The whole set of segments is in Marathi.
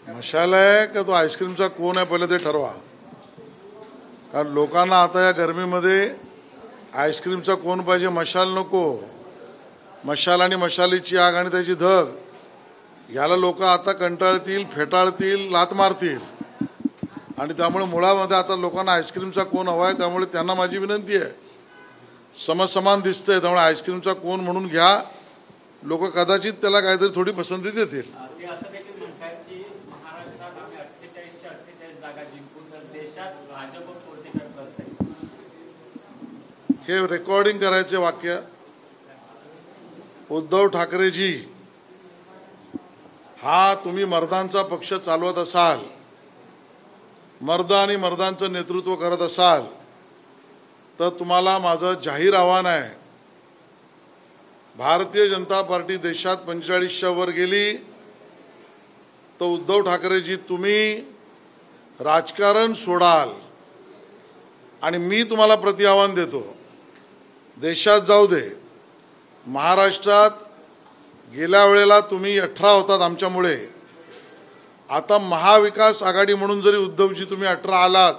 मशाल आहे का तो आईस्क्रीमचा कोण आहे पहिले ते ठरवा. कारण लोकांना आता या गरमीमध्ये आईस्क्रीमचा कोण पाहिजे, मशाल नको. मशाल आणि मशालीची आग आणि त्याची धग याला लोक आता कंटाळतील, फेटाळतील, लात मारतील. आणि त्यामुळे मुळामध्ये आता लोकांना आईस्क्रीमचा कोण हवा आहे. त्यामुळे त्यांना माझी विनंती आहे, समसमान दिसतंय त्यामुळे आईस्क्रीमचा कोण म्हणून घ्या. लोक कदाचित त्याला काहीतरी थोडी पसंती देतील. हे रेकॉर्डिंग करायचे वाक्य. उद्धव ठाकरेजी, हा तुम्ही मर्दांचा पक्ष चालवत असाल, मर्द आणि मर्दांचं नेतृत्व करत असाल, तर तुम्हाला माझं जाहीर आव्हान आहे. भारतीय जनता पार्टी देशात 45च्या वर गेली तर उद्धव ठाकरेजी तुम्ही राजकारण सोडाल. आणि मी तुम्हाला प्रति आव्हान देतो, देशात जाऊ दे, महाराष्ट्रात गेल्या वेळेला तुम्ही 18 होतात आमच्यामुळे. आता महाविकास आघाडी म्हणून जरी उद्धवजी तुम्ही 18 आलात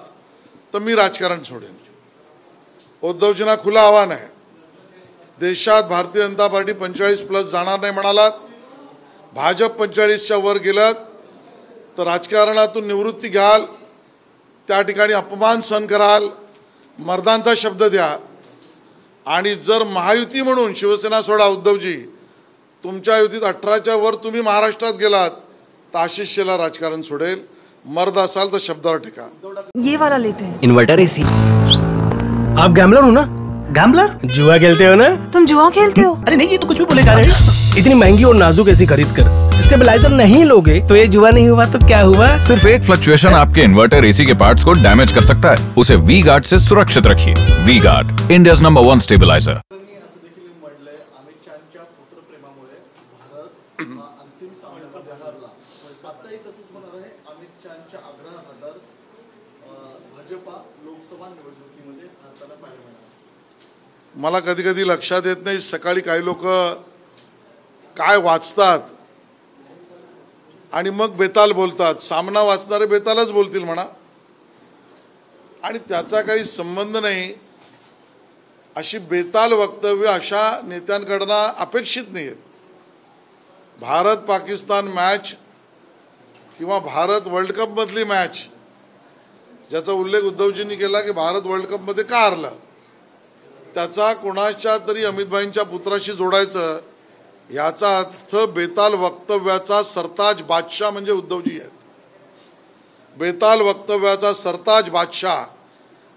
तर मी राजकारण सोडेन. उद्धवजींना खुलं आव्हान आहे. देशात भारतीय जनता पार्टी 45+ जाणार नाही म्हणालात, भाजप 45च्या वर गेलात तर राजकारणातून निवृत्ती घ्याल, त्या ठिकाणी अपमान सहन कराल, मर्दांचा शब्द द्या. आणि जर महायुती म्हणून शिवसेना सोडा उद्धवजी, तुमच्या युतीत 18च्या वर तुम्ही महाराष्ट्रात गेलात तर आशिष शेलार राजकारण सोडेल. मर्द असाल तर शब्दावर टिका. ये वाला लेते हैं. Inverter AC. आप गैम्बलर हो ना? गैम्बलर? जुआ खेलते हो ना? तुम जुआ खेलते हो? अरे नहीं, ये तो कुछ भी बोले जा रहे हैं. इतनी महंगी और नाजुक एसी खरीद कर स्टेबलाइजर नहीं लोगे तो ये जुआ नहीं हुआ तो क्या हुआ? सिर्फ एक फ्लक्चुएशन आपके इन्वर्टर एसी के पार्ट्स को डैमेज कर सकता है. उसे वी गार्ड से सुरक्षित रखिए. V Guard, India's number 1 stabiliser. मला कधी कधी लक्षात येत नाही, सकाळी काही लोक काय वाचतात आणि मग बेताल बोलतात. सामना वाचणारे बेतालच बोलतील म्हणा, आणि त्याचा काही संबंध नाही. अशी बेताल वक्तव्य अशा नेत्यांकडनं अपेक्षित नाही आहेत. भारत पाकिस्तान मॅच किंवा भारत वर्ल्ड कपमधली मॅच, ज्याचा उल्लेख उद्धवजींनी केला की भारत वर्ल्ड कपमध्ये का हरला, त्याचा कोणाच्या तरी अमितभाईंच्या पुत्राशी जोडायचं, याचा अर्थ बेताल वक्तव्याचा सरताज बादशाह म्हणजे उद्धवजी आहेत. बेताल वक्तव्याचा सरताज बादशाह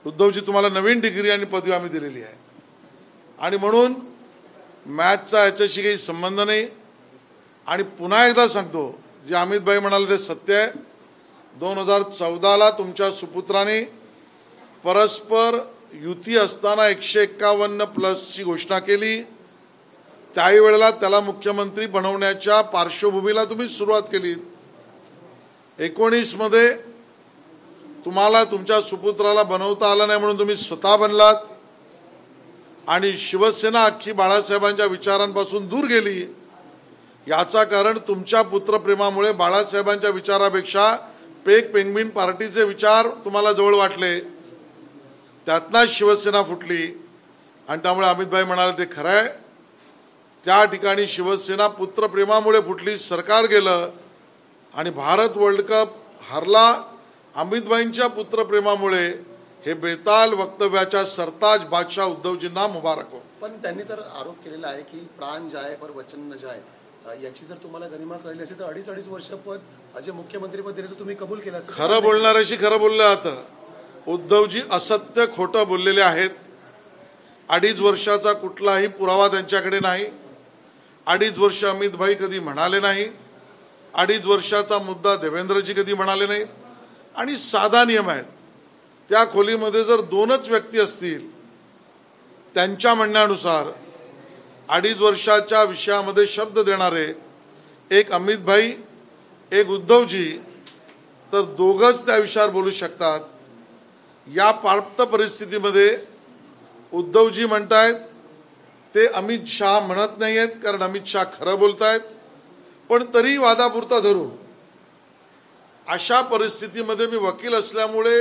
उद्धवजी. तुम्हाला नवीन डिग्री आणि पदवी आम्ही दिलेली आहे, आणि म्हणून मॅचचा याच्याशी काही संबंध नाही. आणि पुन्हा एकदा सांगतो, जे अमितभाई म्हणाले ते सत्य आहे. 2014ला तुमच्या सुपुत्राने परस्पर युती असताना 151+ घोषणा केली. त्याही वेळेला त्याला मुख्यमंत्री बनवण्याच्या पार्श्वभूमीला तुम्ही सुरुवात केली. 19 मध्ये तुम्हाला तुमच्या सुपुत्राला बनवता आलं नाही म्हणून तुम्ही स्वतः बनलात, आणि शिवसेना अख्खी बाळासाहेबांच्या विचारांपासून दूर गेली. याचा कारण तुमच्या पुत्रप्रेमामुळे बाळासाहेबांच्या विचारापेक्षा पेक पेंग्विन पार्टीचे विचार तुम्हाला जवळ वाटले. त्यातनाच शिवसेना फुटली. आणि त्यामुळे अमितभाई म्हणाले ते खरं आहे, त्या ठिकाणी शिवसेना पुत्रप्रेमामुळे फुटली, सरकार गेलं आणि भारत वर्ल्ड कप हरला अमितभाईंच्या पुत्रप्रेमामुळे. हे बेताल वक्तव्याच्या सरताज बादशाह उद्धवजींना मुबारक हो. पण त्यांनी तर आरोप केलेला आहे की प्राण जाय पर वचन न जाय. याची जर तुम्हाला गरिमा कळली असेल तर 2.5 वर्ष पद जे मुख्यमंत्रीपद देण्याचं तुम्ही कबूल केलं असेल. खरं बोलणाऱ्याशी खरं बोललं जातं. उद्धवजी असत्य खोटं बोललेले आहेत. 2.5 वर्षाचा कुठलाही पुरावा त्यांच्याकडे नाही. 2.5 वर्ष अमितभाई कधी म्हणाले नाही. 2.5 वर्षाचा मुद्दा देवेंद्रजी कधी म्हणाले नाहीत. आणि साधा नियम आहेत, त्या खोलीमध्ये जर 2च व्यक्ती असतील त्यांच्या म्हणण्यानुसार 2.5 वर्षाच्या विषयामध्ये शब्द देणारे, एक अमितभाई एक उद्धवजी, तर दोघंच त्या विषयावर बोलू शकतात. या प्राप्त परिस्थितीमध्ये उद्धवजी म्हणतायत ते अमित शहा म्हणत नाही आहेत, कारण अमित शहा खरं बोलतायत. पण तरी वादापुरता धरू अशा परिस्थितीमध्ये मी वकील असल्यामुळे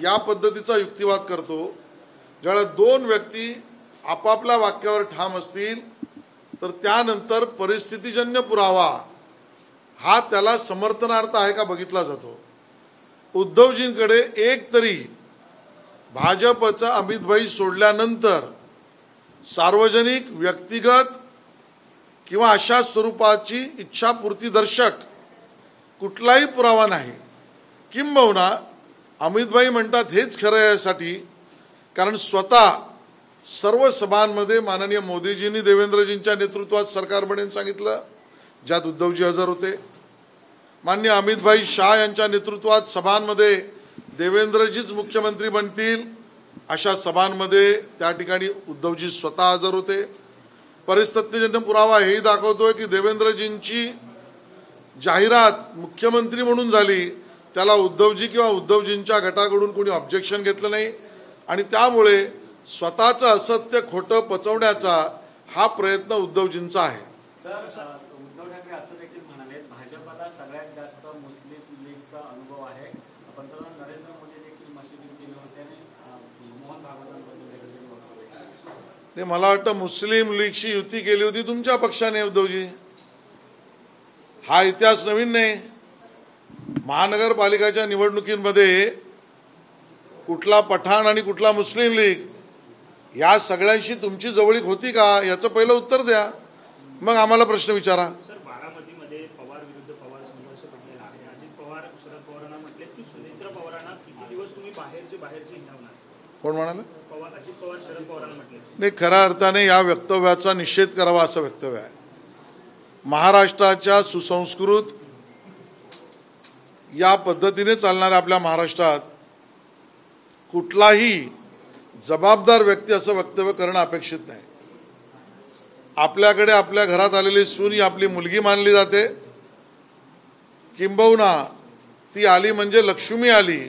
या पद्धतीचा युक्तिवाद करतो. ज्यावेळेला दोन व्यक्ती आपापल्या वाक्यावर ठाम असतील तर त्यानंतर परिस्थितीजन्य पुरावा हा त्याला समर्थनार्थ आहे का बघितला जातो. उद्धवजींकडे एक तरी भाजपचा अमितभाई सोडल्यानंतर सार्वजनिक व्यक्तिगत किंवा अशा स्वरूपाची इच्छापूर्तीदर्शक कुठलाही पुरावा नाही. किंबहुना अमितभाई म्हणतात हेच खरं आहे यासाठी कारण स्वतः सर्व सभांमध्ये माननीय मोदीजींनी देवेंद्रजींच्या नेतृत्वात सरकार बनेन सांगितलं, ज्यात उद्धवजी हजर होते. माननीय अमितभाई शाह यांच्या नेतृत्वात सभांमध्ये देवेंद्रजीच मुख्यमंत्री बनतील अशा सभांमध्ये त्या ठिकाणी उद्धवजी स्वतः हजर होते. परिस्थितीजन्य पुरावा हेही दाखवतोय की देवेंद्रजींची जाहिरात मुख्यमंत्री म्हणून झाली, त्याला उद्धवजी किंवा उद्धवजींच्या गटाकडून कोणी ऑब्जेक्शन घेतलं नाही आणि त्यामुळे स्वतःचं असत्य खोटं पचवण्याचा हा प्रयत्न उद्धवजींचा आहे. उद्धव ठाकरे असं देखील म्हणाले भाजपला सगळ्यात जास्त मुस्लिम लीगचा अनुभव आहे. पंतप्रधान नरेंद्र मोदी देखील मशिदी केले होते आणि मोहन भागवतांबद्दल ते मला वाटतं मुस्लिम लीगशी युती केली होती तुमच्या पक्षाने उद्धवजी. हा इतिहास नवीन नाही. महानगरपालिकाच्या निवडणुकीमध्ये कुठला पठाण आणि कुठला मुस्लिम लीग या सगळ्यांशी तुमची जवळीक होती का याचं पहिलं उत्तर द्या, मग आम्हाला प्रश्न विचारा. सर, बारामतीमध्ये पवार विरुद्ध पवार संघर्ष पडलेला आहे. अजित पवार शरद पवारांना म्हटले की सुनेत्र पवारांना किती दिवस तुम्ही बाहेरचे हिंडवणार. कोण म्हणाले? अजित पवार शरद पवारांना म्हटले. नाही, खऱ्या अर्थाने या वक्तव्याचा निषेध करावा असं वक्तव्य आहे. महाराष्ट्राच्या सुसंस्कृत या पद्धतीने चालणाऱ्या आपल्या महाराष्ट्रात कुठलाही जबाबदार व्यक्ती असं वक्तव्य करणं अपेक्षित नाही. आपल्याकडे आपल्या घरात आलेली सून ही आपली मुलगी मानली जाते. किंबहुना ती आली म्हणजे लक्ष्मी आली,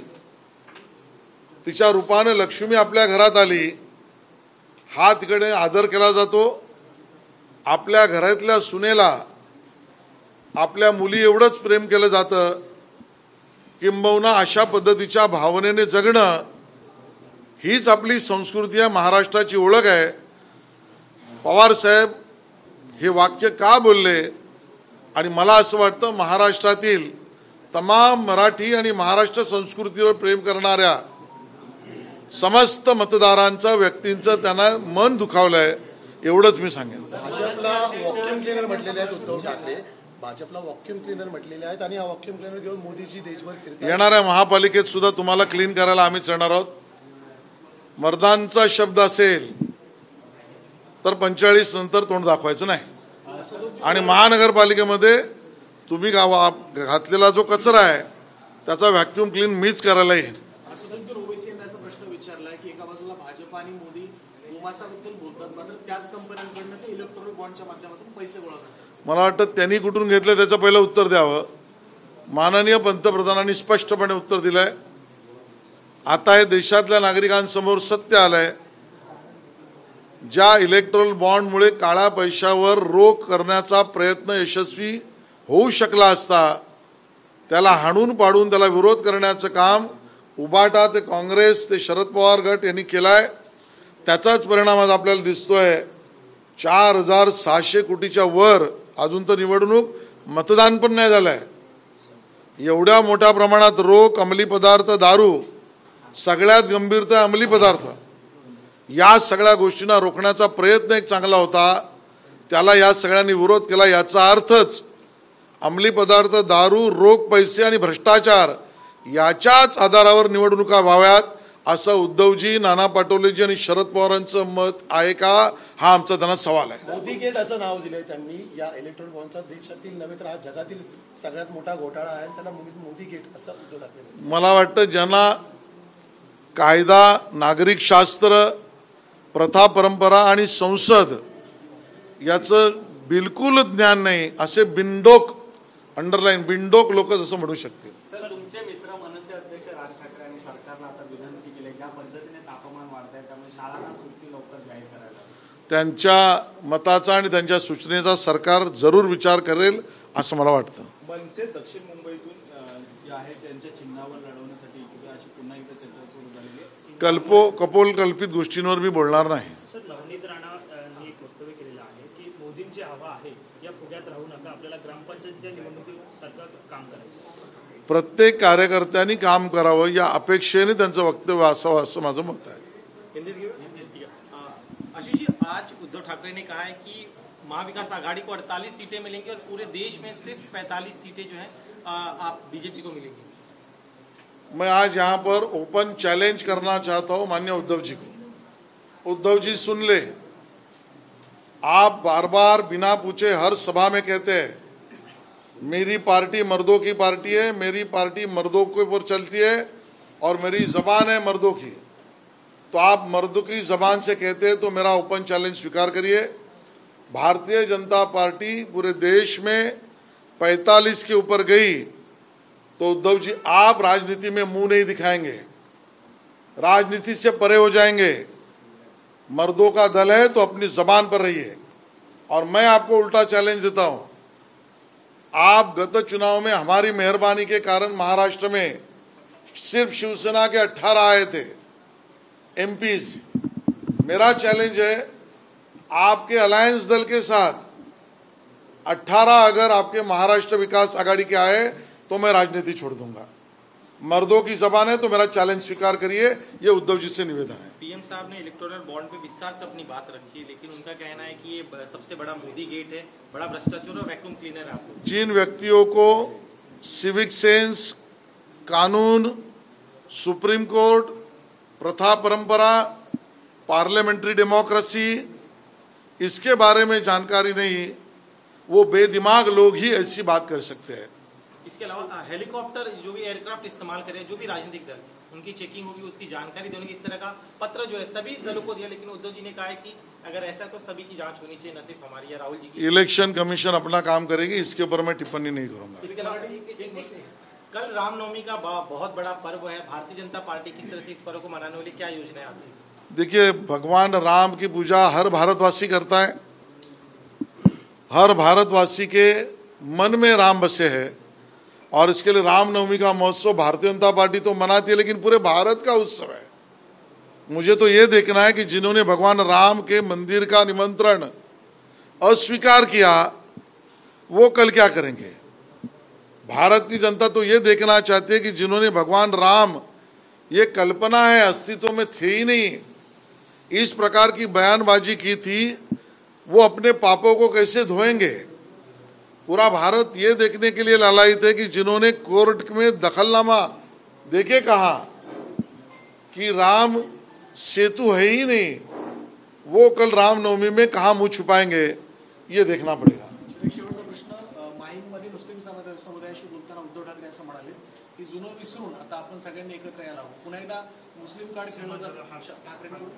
तिच्या रूपानं लक्ष्मी आपल्या घरात आली हा तिकडे आदर केला जातो. आपल्या घरातल्या सुनेला आपल्या मुली एवढंच प्रेम केलं जातं. किंबहुना अशा पद्धतीच्या भावनेने जगणं हीच आपली संस्कृती आहे, महाराष्ट्राची ओळख आहे. पवारसाहेब हे वाक्य का बोलले आणि मला असं वाटतं महाराष्ट्रातील तमाम मराठी आणि महाराष्ट्र संस्कृतीवर प्रेम करणाऱ्या समस्त मतदारांचं व्यक्तींचं त्यांना मन दुखावलं आहे एवढंच मी सांगेन. भाजपला व्हॅक्यूम क्लीनर म्हटलेले आहेत उद्धव ठाकरे, भाजपला व्हॅक्यूम क्लीनर म्हटलेले आहेत आणि हा व्हॅक्यूम क्लीनर घेऊन मोदीजी देशभर फिरतात. येणाऱ्या महापालिकेत सुद्धा तुम्हाला क्लीन करायला आम्हीच येणार आहोत. मर्दांचा शब्द असेल तर 45 नंतर तोंड दाखवायचं नाही आणि महानगरपालिकेमध्ये तुम्ही घातलेला जो कचरा आहे त्याचा व्हॅक्यूम क्लीन मीच करायला येईल. असा प्रश्न विचारलाय की एका बाजूला भाजप आणि मोदी गोमासाबद्दल बोलतात मात्र त्याच कंपन्यांकडून ते इलेक्ट्रॉनिक बॉन्डच्या माध्यमातून पैसे गोळा करतात. मला वाटतं त्यांनी कुठून घेतलं त्याचं पहिलं उत्तर द्यावं. माननीय पंतप्रधानांनी स्पष्टपणे उत्तर दिलंय. आता हे देशातल्या नागरिकांसमोर सत्य आलंय. ज्या इलेक्ट्रॉनिक बॉन्डमुळे काळ्या पैशावर रोख करण्याचा प्रयत्न यशस्वी होऊ शकला असता त्याला हाणून पाडून त्याला विरोध करण्याचं काम उबाटा ते काँग्रेस ते शरद पवार गट यांनी केलाय. त्याचाच परिणाम आज आपल्याला दिसतोय. 4600 कोटीच्या वर अजून तर निवडणूक मतदान पण नाही झालंय. एवढ्या मोठ्या प्रमाणात रोख, अंमली पदार्थ, दारू, सगळ्यात गंभीर तर अंमली पदार्थ, या सगळ्या गोष्टींना रोखण्याचा प्रयत्न एक चांगला होता. त्याला या सगळ्यांनी विरोध केला. याचा अर्थच अंमली पदार्थ, दारू, रोख पैसे आणि भ्रष्टाचार याच्याच आधारावर निवडणुका व्हाव्यात असं उद्धवजी, नाना पाटोलेजी आणि शरद पवारांचं मत आहे का हा आमचा त्यांना सवाल आहे. मोदी गेट असं नाव दिलंय त्यांनी या इलेक्ट्रॉनिक बॉन्डचा. देशातील नव्हे तर हा जगातील सगळ्यात मोठा घोटाळा आहे त्याला मोदी गेट असं उद्धव ठाकरे. मला वाटतं ज्यांना कायदा, नागरिक शास्त्र, प्रथा परंपरा आणि संसद याचं बिलकुल ज्ञान नाही असे बिनडोक, अंडरलाईन बिनडोक लोक जसं म्हणू शकतील. सर, तुमचे मित्र मनसे अध्यक्ष राज ठाकरे यांनी सरकारला आता विनंती केली ज्या पद्धतीने तापमान वाढत आहे त्यामुळे शाळांना सुट्टी लवकर जाहीर करायला. त्यांच्या मताचा आणि त्यांच्या सूचनेचा सरकार जरूर विचार करेल असं मला वाटतं. मनसे दक्षिण मुंबईतून जे आहे त्यांच्या चिन्हावर लढवण्यासाठी इच्छुक आहे अशी पुन्हा एकदा चर्चा सुरू झालेली आहे. कपोल कल्पित गोष्टींवर मी बोलणार नाही. सर, नवनीत राणांनी एक वक्तव्य केलेलं आहे की मोदींची हवा आहे या फुग्यात राहू नका, आपल्याला ग्रामपंचायतीच्या निवडणुकीसारखं काम करायचं. प्रत्येक कार्यकर्त्यांनी काम करावं या अपेक्षेने त्यांचं वक्तव्य असावं असं माझं मत आहे. आशीष जी, आज उद्धव ठाकरे ने कहा है कि महाविकास आघाड़ी को 48 सीटें मिलेंगी और पूरे देश में सिर्फ 45 सीटें जो हैं आप बीजेपी को मिलेंगी. मैं आज यहाँ पर ओपन चैलेंज करना चाहता हूँ माननीय उद्धव जी को. उद्धव जी सुन ले, आप बार बार बिना पूछे हर सभा में कहते हैं मेरी पार्टी मर्दों की पार्टी है, मेरी पार्टी मर्दों के ऊपर चलती है और मेरी जबान है मर्दों की. तो आप मर्दों की जबान से कहते हैं तो मेरा ओपन चैलेंज स्वीकार करिए. भारतीय जनता पार्टी पूरे देश में 45 के ऊपर गई तो उद्धव जी आप राजनीति में मुंह नहीं दिखाएंगे, राजनीति से परे हो जाएंगे. मर्दों का दल है तो अपनी जबान पर रहिए. और मैं आपको उल्टा चैलेंज देता हूं, आप गत चुनाव में हमारी मेहरबानी के कारण महाराष्ट्र में सिर्फ शिवसेना के 18 आए थे एमपीज. मेरा चैलेंज है आपके अलायंस दल के साथ 18 अगर आपके महाराष्ट्र विकास आघाड़ी के आए तो मैं राजनीति छोड़ दूंगा. मर्दों की जबान है तो मेरा चैलेंज स्वीकार करिए, ये उद्धव जी से निवेदन है. पीएम साहब ने इलेक्टोरल बॉन्ड पे विस्तार से अपनी बात रखी है, लेकिन उनका कहना है कि ये सबसे बड़ा मोदी गेट है, बड़ा भ्रष्टाचार और वैक्यूम क्लीनर है. आपको जिन व्यक्तियों को सिविक सेंस, कानून, सुप्रीम कोर्ट, प्रथा परंपरा, पार्लियामेंट्री डेमोक्रेसी इसके बारे में जानकारी नहीं, वो बेदिमाग लोग ही ऐसी बात कर सकते हैं. इसके अलावा हेलीकॉप्टर जो भी एयरक्राफ्ट इस्तेमाल करें, जो भी राजनीतिक दल, उनकी चेकिंग होगी, उसकी जानकारी देने की इस तरह का पत्र जो है सभी दलों को दिया. लेकिन उद्धव जी ने कहा है कि अगर ऐसा है तो सभी की जांच होनी चाहिए, न सिर्फ हमारी या राहुल जी की. इलेक्शन कमीशन अपना काम करेगी, इसके ऊपर मैं टिप्पणी नहीं करूंगा. इसके अलावा कल रामनवमी का बहुत बड़ा पर्व है, भारतीय जनता पार्टी किस तरह से इस पर्व को मनाने वाली क्या योजना है आपकी? देखिए, भगवान राम की पूजा हर भारतवासी करता है. हर भारतवासी के मन में राम बसे है और इसके लिए रामनवमी का महोत्सव भारतीय जनता पार्टी तो मनाती है, लेकिन पूरे भारत का उत्सव है. मुझे तो ये देखना है कि जिन्होंने भगवान राम के मंदिर का निमंत्रण अस्वीकार किया वो कल क्या करेंगे. भारत की जनता तो ये देखना चाहती है कि जिन्होंने भगवान राम, ये कल्पना है, अस्तित्व में थे ही नहीं, इस प्रकार की बयानबाजी की थी, वो अपने पापों को कैसे धोएंगे. पूरा भारत ये देखने के लिए लालायित है कि जिन्होंने कोर्ट में दखलनामा देके कहा कि राम सेतु है ही नहीं, वो कल रामनवमी में कहाँ मुंह छुपाएंगे, ये देखना पड़ेगा. शेवटचा प्रश्न, माहीममध्ये मुस्लिम समुदायाशी बोलताना उद्धव ठाकरे असं म्हणाले की जुनं विसरून आता आपण सगळ्यांनी एकत्र यायला हवं. पुन्हा एकदा मुस्लिम कार्ड खेळलं जातं ठाकरेंकडून.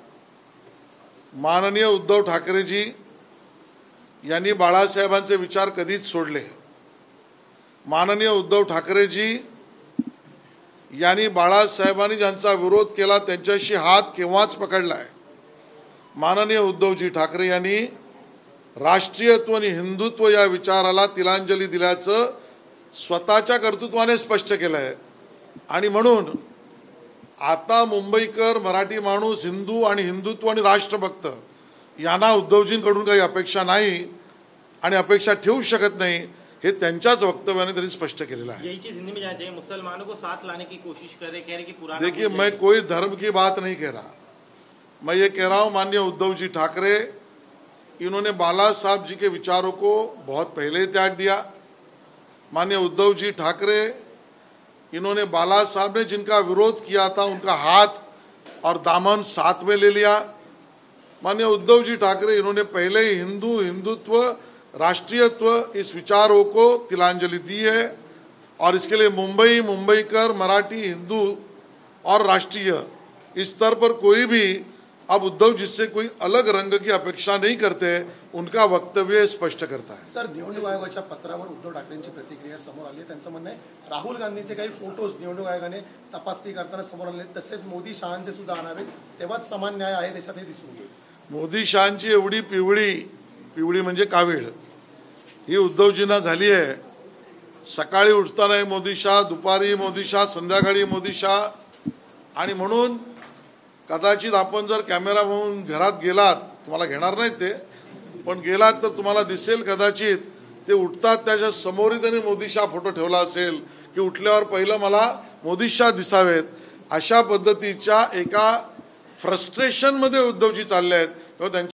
माननीय उद्धव ठाकरेजी यांनी बाळासाहेबांचे विचार कधीच सोडले. माननीय उद्धव ठाकरेजी यांनी बाळासाहेबांनी ज्यांचा विरोध केला त्यांच्याशी हात केव्हाच पकडलाय. माननीय उद्धवजी ठाकरे यांनी राष्ट्रीयत्व आणि हिंदुत्व या विचाराला तिलांजली दिल्याचं स्वतःच्या कर्तृत्वाने स्पष्ट केलं आहे. आणि म्हणून आता मुंबईकर, मराठी माणूस, हिंदू आणि हिंदुत्व आणि राष्ट्रभक्त यांना उद्धवजींकडून काही अपेक्षा नाही आणि अपेक्षा ठेवू शकत नाही, हे त्यांच्याच वक्तव्याने त्यांनी स्पष्ट केलेलं आहे. यही चीज हिंदी में जाना चाहिए, मुसलमानों को साथ लाने की कोशिश कर रहे, कह रहे कि पुराना. देखिए, मैं कोई धर्म की बात नहीं कह रहा, मैं ये कह रहा हूँ माननीय उद्धव जी ठाकरे, इन्होंने बाला साहब जी के विचारों को बहुत पहले त्याग दिया. माननीय उद्धव जी ठाकरे, इन्होंने बाला साहब ने जिनका विरोध किया था उनका हाथ और दामन साथ में ले लिया. माननीय उद्धव जी ठाकरे, इन्होंने पहले ही हिंदू, हिंदुत्व, राष्ट्रीयत्व इस विचारों को तिलांजलि दी है और इसके लिए मुंबई, मुंबईकर, मराठी, हिंदू और राष्ट्रीय इस स्तर पर कोई भी अब उद्धव जी से कोई अलग रंग की अपेक्षा नहीं करते, उनका वक्तव्य स्पष्ट करता है. सर, निवडणूक आयोगाच्या पत्रावर उद्धव ठाकरेंची प्रतिक्रिया समोर आली. त्यांचं म्हणणं आहे राहुल गांधीचे काही फोटोज निवडणूक आयोगाने तपासणी करताना समोर आले, तसेच मोदी शहांचे सुद्धा आणावेत, तेव्हाच समान न्याय आहे देशात हे दिसून येईल. मोदी शहांची एवढी पिवळी म्हणजे कावीळ ही उद्धवजींना झाली आहे सकाळी उठताना मोदी शाह, दुपारी मोदी शाह, संध्याकाळी मोदी शाह. आणि म्हणून कदाचित आपण जर कॅमेरा म्हणून घरात गेलात, तुम्हाला घेणार नाहीत ते, पण गेलात तर तुम्हाला दिसेल कदाचित ते उठतात त्याच्या समोरही त्यांनी मोदी शाह फोटो ठेवला असेल की उठल्यावर पहिलं मला मोदी शाह दिसावेत. अशा पद्धतीच्या एका फ्रस्ट्रेशनमध्ये उद्धवजी चालले आहेत. तर त्यांच्या